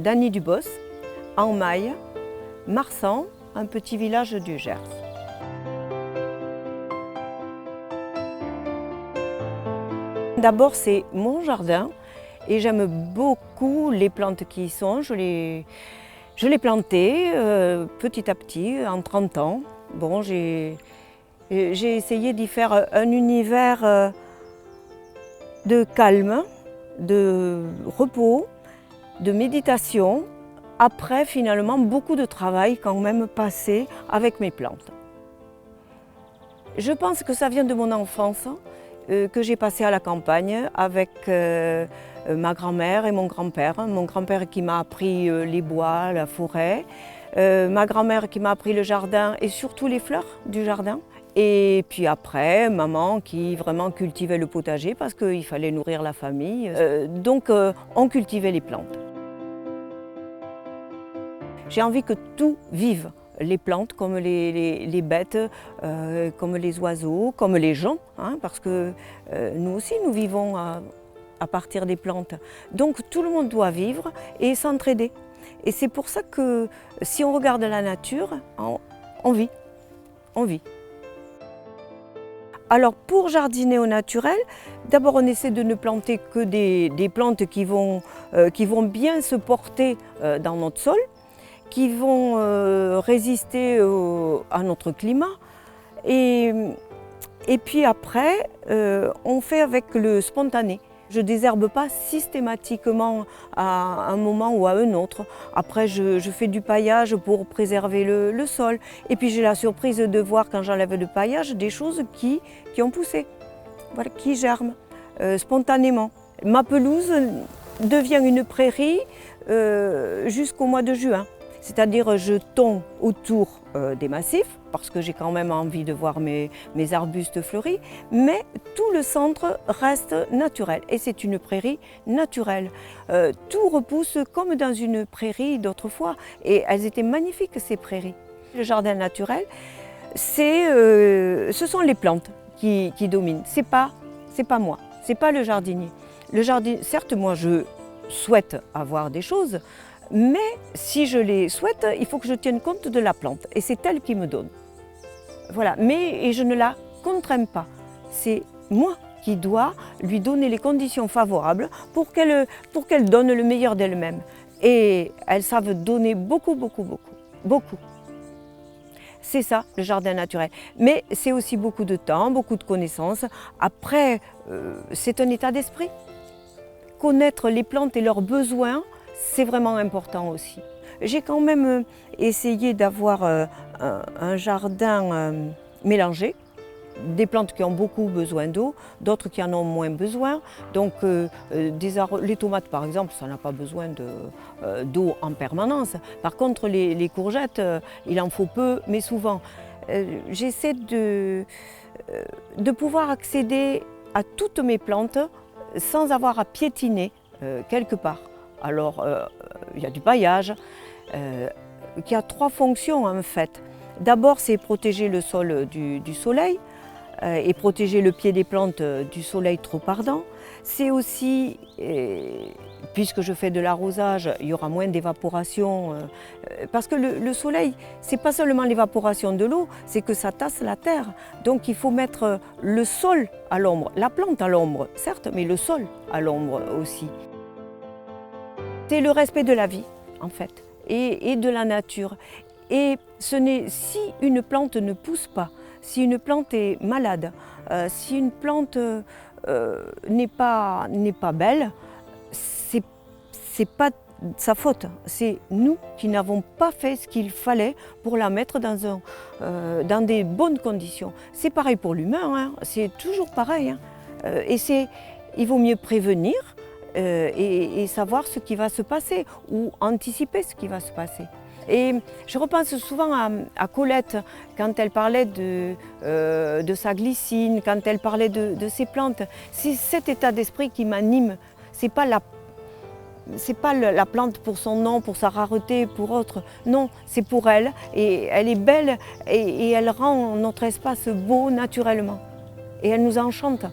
d'Annie Dubos, en Maille, Marsan, un petit village du Gers. D'abord, c'est mon jardin et j'aime beaucoup les plantes qui y sont. Je l'ai planté petit à petit, en 30 ans. Bon, j'ai essayé d'y faire un univers de calme, de repos, de méditation. Après, finalement, beaucoup de travail quand même passé avec mes plantes. Je pense que ça vient de mon enfance, que j'ai passé à la campagne avec ma grand-mère et mon grand-père. Mon grand-père qui m'a appris les bois, la forêt, ma grand-mère qui m'a appris le jardin et surtout les fleurs du jardin. Et puis après, maman qui vraiment cultivait le potager parce qu'il fallait nourrir la famille. Donc on cultivait les plantes. J'ai envie que tout vive, les plantes comme les bêtes, comme les oiseaux, comme les gens, hein, parce que nous aussi nous vivons à partir des plantes. Donc tout le monde doit vivre et s'entraider. Et c'est pour ça que si on regarde la nature, on vit. Alors pour jardiner au naturel, d'abord on essaie de ne planter que des plantes qui vont bien se porter dans notre sol, qui vont résister à notre climat. Et puis après, on fait avec le spontané. Je ne désherbe pas systématiquement à un moment ou à un autre. Après, je fais du paillage pour préserver le sol. Et puis j'ai la surprise de voir quand j'enlève le paillage des choses qui ont poussé, voilà, qui germent spontanément. Ma pelouse devient une prairie jusqu'au mois de juin. C'est-à-dire je tonds autour des massifs, parce que j'ai quand même envie de voir mes arbustes fleuris, mais tout le centre reste naturel et c'est une prairie naturelle. Tout repousse comme dans une prairie d'autrefois et elles étaient magnifiques ces prairies. Le jardin naturel, ce sont les plantes qui dominent, c'est pas moi, c'est pas le jardinier. Le jardin, certes moi je souhaite avoir des choses, mais si je les souhaite, il faut que je tienne compte de la plante et c'est elle qui me donne. Voilà, et je ne la contrains pas. C'est moi qui dois lui donner les conditions favorables pour qu'elle donne le meilleur d'elle-même. Et elles savent donner beaucoup. C'est ça, le jardin naturel. Mais c'est aussi beaucoup de temps, beaucoup de connaissances. Après, c'est un état d'esprit. Connaître les plantes et leurs besoins, c'est vraiment important aussi. J'ai quand même essayé d'avoir un jardin mélangé, des plantes qui ont beaucoup besoin d'eau, d'autres qui en ont moins besoin. Donc les tomates par exemple, ça n'a pas besoin d'eau en permanence. Par contre les courgettes, il en faut peu, mais souvent. J'essaie de pouvoir accéder à toutes mes plantes sans avoir à piétiner quelque part. Alors, il y a du paillage qui a 3 fonctions en fait. D'abord, c'est protéger le sol du soleil et protéger le pied des plantes du soleil trop ardent. C'est aussi, puisque je fais de l'arrosage, il y aura moins d'évaporation. Parce que le soleil, c'est pas seulement l'évaporation de l'eau, c'est que ça tasse la terre. Donc il faut mettre le sol à l'ombre, la plante à l'ombre, certes, mais le sol à l'ombre aussi. C'est le respect de la vie, en fait, et de la nature. Et si une plante ne pousse pas, si une plante est malade, si une plante n'est pas belle, c'est pas sa faute. C'est nous qui n'avons pas fait ce qu'il fallait pour la mettre dans des bonnes conditions. C'est pareil pour l'humain, hein, c'est toujours pareil. Hein. Il vaut mieux prévenir et savoir ce qui va se passer ou anticiper ce qui va se passer. Et je repense souvent à Colette quand elle parlait de sa glycine, quand elle parlait de ses plantes. C'est cet état d'esprit qui m'anime. C'est pas la plante pour son nom, pour sa rareté, pour autre. Non, c'est pour elle. Et elle est belle et elle rend notre espace beau naturellement. Et elle nous enchante.